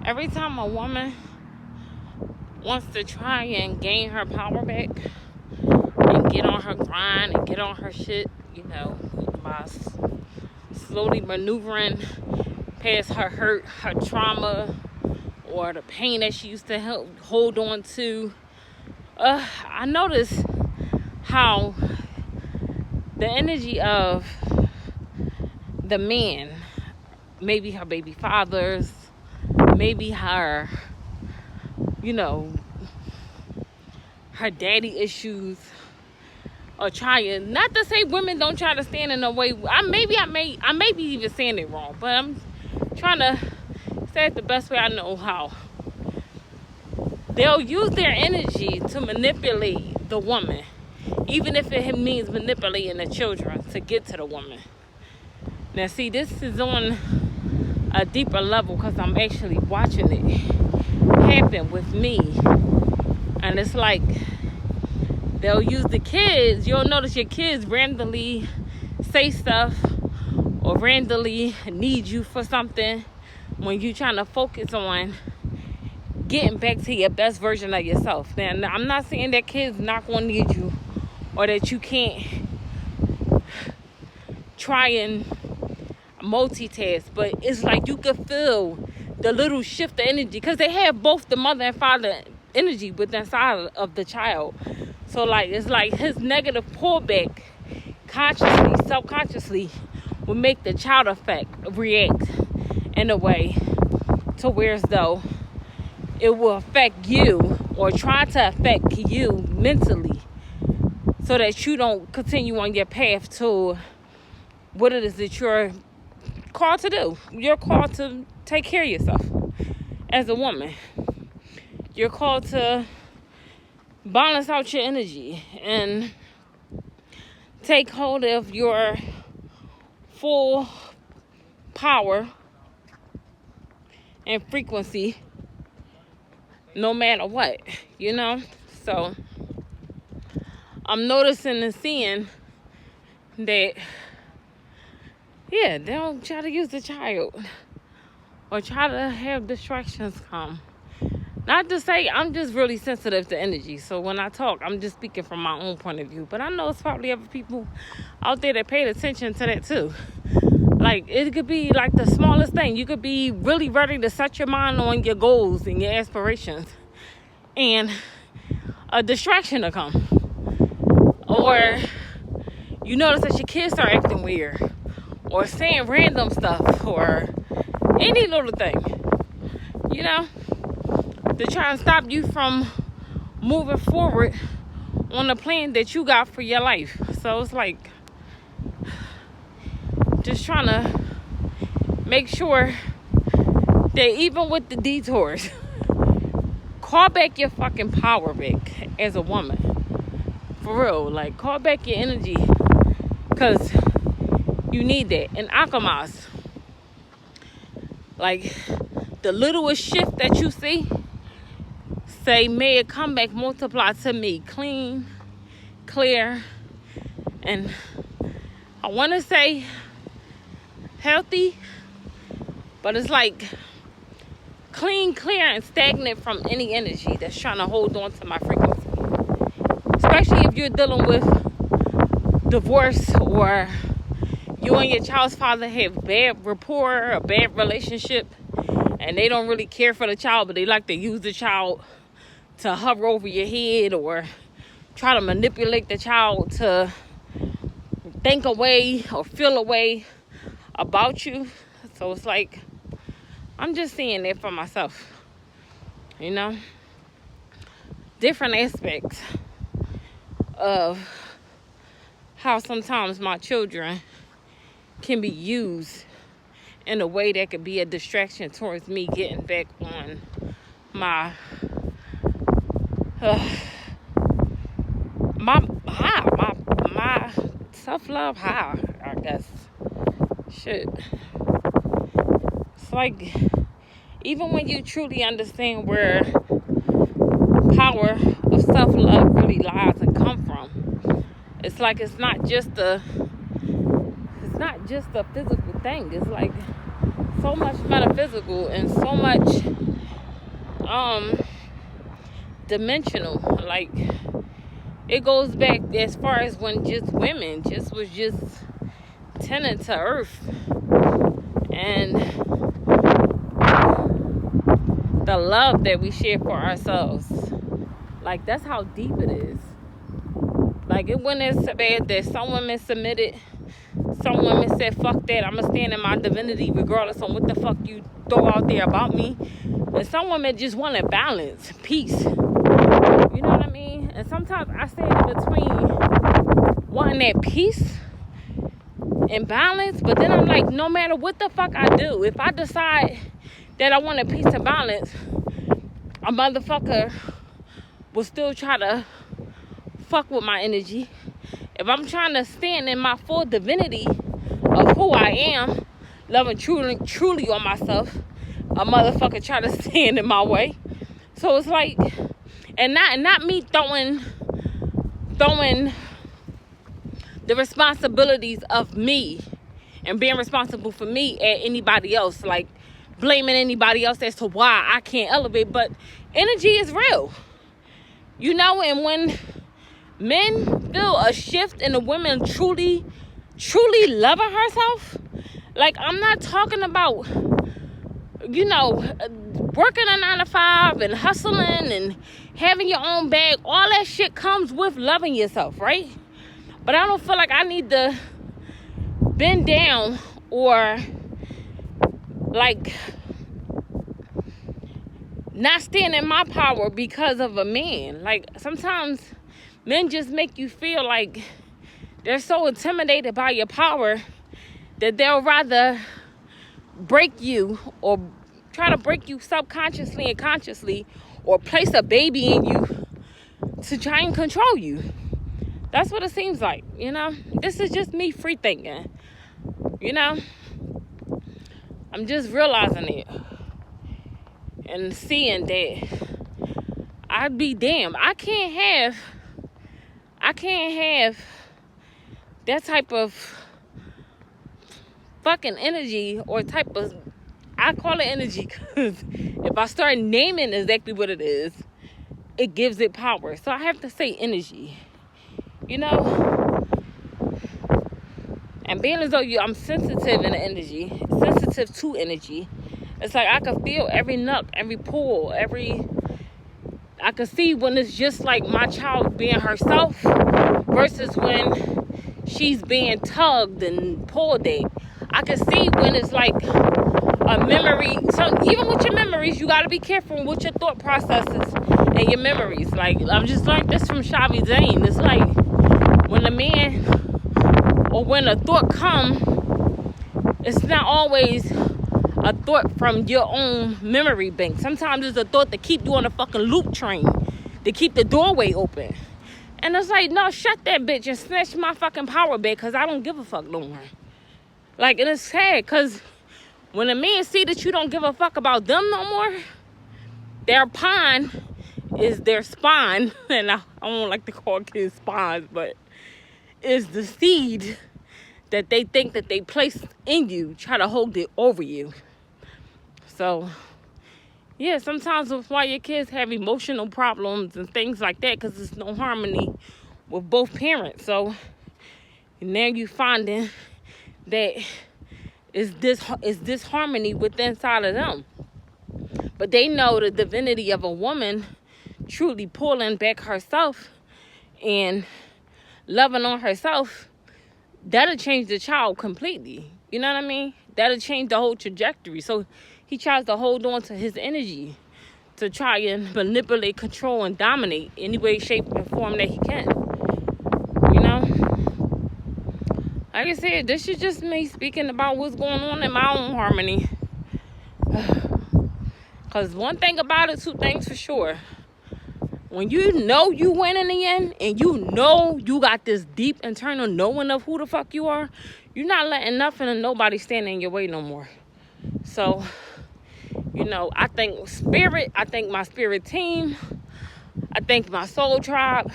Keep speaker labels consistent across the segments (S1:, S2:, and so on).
S1: Every time a woman wants to try and gain her power back and get on her grind and get on her shit, by slowly maneuvering past her hurt, her trauma, or the pain that she used to hold on to. I noticed how the energy of the men, maybe her baby fathers, maybe her, her daddy issues, or trying, not to say women don't try to stand in the way. I may be even saying it wrong, but I'm trying to say it the best way I know how. They'll use their energy to manipulate the woman, even if it means manipulating the children to get to the woman. Now, see, this is on a deeper level because I'm actually watching it happen with me. And it's like they'll use the kids. You'll notice your kids randomly say stuff or randomly need you for something when you're trying to focus on getting back to your best version of yourself. Now, I'm not saying that kids not going to need you or that you can't try and multitask, but it's like you could feel the little shift of energy because they have both the mother and father energy within inside of the child. So like it's like his negative pullback consciously, subconsciously will make the child react in a way to where as though it will affect you or try to affect you mentally so that you don't continue on your path to what it is that you're called to do. You're called to take care of yourself as a woman. You're called to balance out your energy and take hold of your full power and frequency no matter what, So I'm noticing and seeing that, they don't try to use the child or try to have distractions come. Not to say I'm just really sensitive to energy. So when I talk, I'm just speaking from my own point of view. But I know it's probably other people out there that paid attention to that too. Like, it could be like the smallest thing. You could be really ready to set your mind on your goals and your aspirations. And a distraction will come. Or you notice that your kids start acting weird. Or saying random stuff. Or any little thing. To try and stop you from moving forward on the plan that you got for your life. So it's like just trying to make sure that even with the detours, call back your fucking power back as a woman. For real, like call back your energy because you need that. And alchemize, like the littlest shift that you see, say, may it come back multiplied to me, clean, clear, and I want to say healthy, but it's like clean, clear, and stagnant from any energy that's trying to hold on to my frequency. Especially if you're dealing with divorce or you and your child's father have bad rapport, a bad relationship, and they don't really care for the child, but they like to use the child to hover over your head or try to manipulate the child to think away or feel away about you. So it's like, I'm just seeing it for myself. Different aspects of how sometimes my children can be used in a way that could be a distraction towards me getting back on my my self-love high, I guess. Shit. It's like, even when you truly understand where power of self-love really lies and come from, it's like it's not just a physical thing. It's like so much metaphysical and so much um dimensional. Like, it goes back as far as when just women was just tending to earth, and the love that we share for ourselves. Like, that's how deep it is. Like, it wasn't as bad that some women submitted. Some women said, fuck that, I'ma stand in my divinity regardless on what the fuck you throw out there about me. And some women just wanted balance, peace. You know what I mean? And sometimes I stand in between wanting that peace and balance, but then I'm like, no matter what the fuck I do, if I decide that I want a peace and balance, a motherfucker will still try to fuck with my energy. If I'm trying to stand in my full divinity of who I am, loving truly on myself, a motherfucker try to stand in my way. So it's like, and not me throwing the responsibilities of me and being responsible for me at anybody else, like blaming anybody else as to why I can't elevate. But energy is real, you know. And when men feel a shift in a woman truly loving herself, like, I'm not talking about, you know, working a 9 to 5 and hustling and having your own bag. All that shit comes with loving yourself, right? But I don't feel like I need to bend down or like not stand in my power because of a man. Like, sometimes men just make you feel like they're so intimidated by your power that they'll rather break you or try to break you subconsciously and consciously, or place a baby in you to try and control you. That's what it seems like, you know. This is just me free thinking, you know. I'm just realizing it and seeing that I'd be damned. I can't have that type of fucking energy, or type of, I call it energy because if I start naming exactly what it is, it gives it power. So I have to say energy, you know. And being as though I'm sensitive in the energy, sensitive to energy, it's like I can feel every nook, every pull, I can see when it's just like my child being herself versus when she's being tugged and pulled at. I can see when it's like a memory. So even with your memories, you got to be careful with your thought processes and your memories. Like, I've just learned this from Shavi Zane. It's like when a man or when a thought comes, it's not always a thought from your own memory bank. Sometimes it's a thought to keep you on a fucking loop train, to keep the doorway open. And it's like, no, shut that bitch and snatch my fucking power back, because I don't give a fuck no more. Like, and it's sad, because when a man see that you don't give a fuck about them no more, their pawn is their spawn. And I don't like to call kids spawns, but is the seed that they think that they placed in you, try to hold it over you. So, yeah, sometimes that's why your kids have emotional problems and things like that, because there's no harmony with both parents. So, now you finding that is this harmony within inside of them. But they know the divinity of a woman truly pulling back herself and loving on herself. That'll change the child completely. You know what I mean? That'll change the whole trajectory. So he tries to hold on to his energy to try and manipulate, control, and dominate any way, shape, and form that he can. You know? Like I said, this is just me speaking about what's going on in my own harmony. Because one thing about it, two things for sure. When you know you win in the end, and you know you got this deep internal knowing of who the fuck you are, you're not letting nothing and nobody stand in your way no more. So, you know, I thank Spirit. I thank my Spirit team. I thank my soul tribe.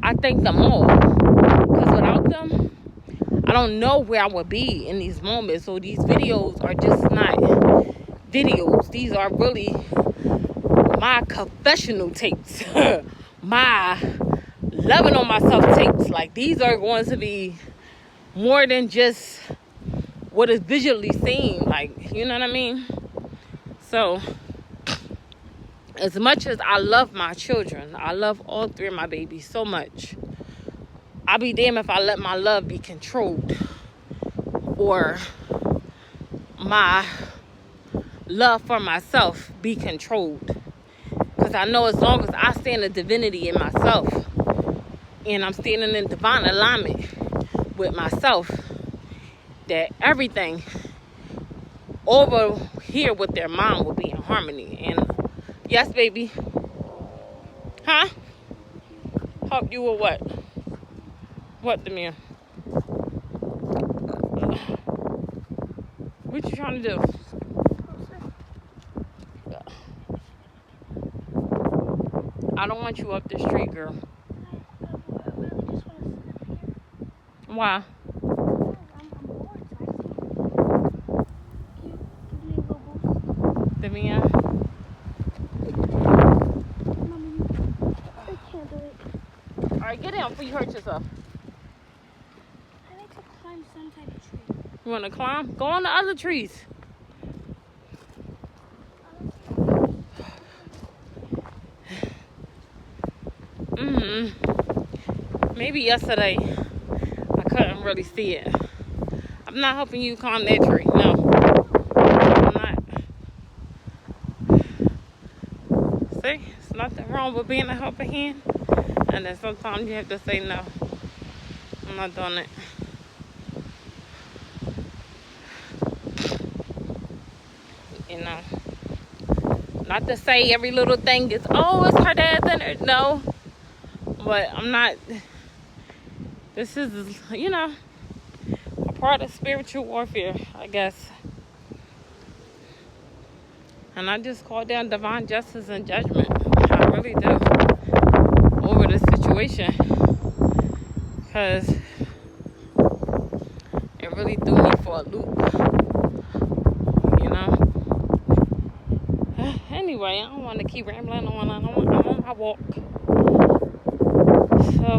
S1: I thank them all. Because without them, I don't know where I would be in these moments. So these videos are just not videos. These are really my confessional tapes, my loving on myself tapes. Like, these are going to be more than just what is visually seen. Like, you know what I mean? So, as much as I love my children, I love all three of my babies so much. I'll be damned if I let my love be controlled, or my love for myself be controlled. Because I know as long as I stand in divinity in myself, and I'm standing in divine alignment with myself, that everything over here with their mind will be in harmony. And yes, baby. Huh? Help you with what? What, Demir? What you trying to do? I don't want you up the street, girl. Why? Demir? Alright, get down before you hurt yourself.
S2: I like to climb some type of tree.
S1: You want to climb? Go on the other trees. Maybe yesterday I couldn't really see it. I'm not helping you climb that tree. No, I'm not. See, there's nothing wrong with being a helping hand. And then sometimes you have to say no. I'm not doing it. You know, not to say every little thing is, oh, it's her dad's in it. No, but I'm not. This is, you know, a part of spiritual warfare, I guess. And I just call down divine justice and judgment. I really do. Over the situation. Because it really threw me for a loop. You know? Anyway, I don't want to keep rambling on. I'm on my walk. So,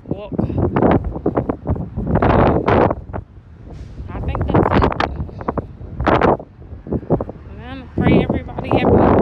S1: walk. I think that's it. Man, I pray everybody happy.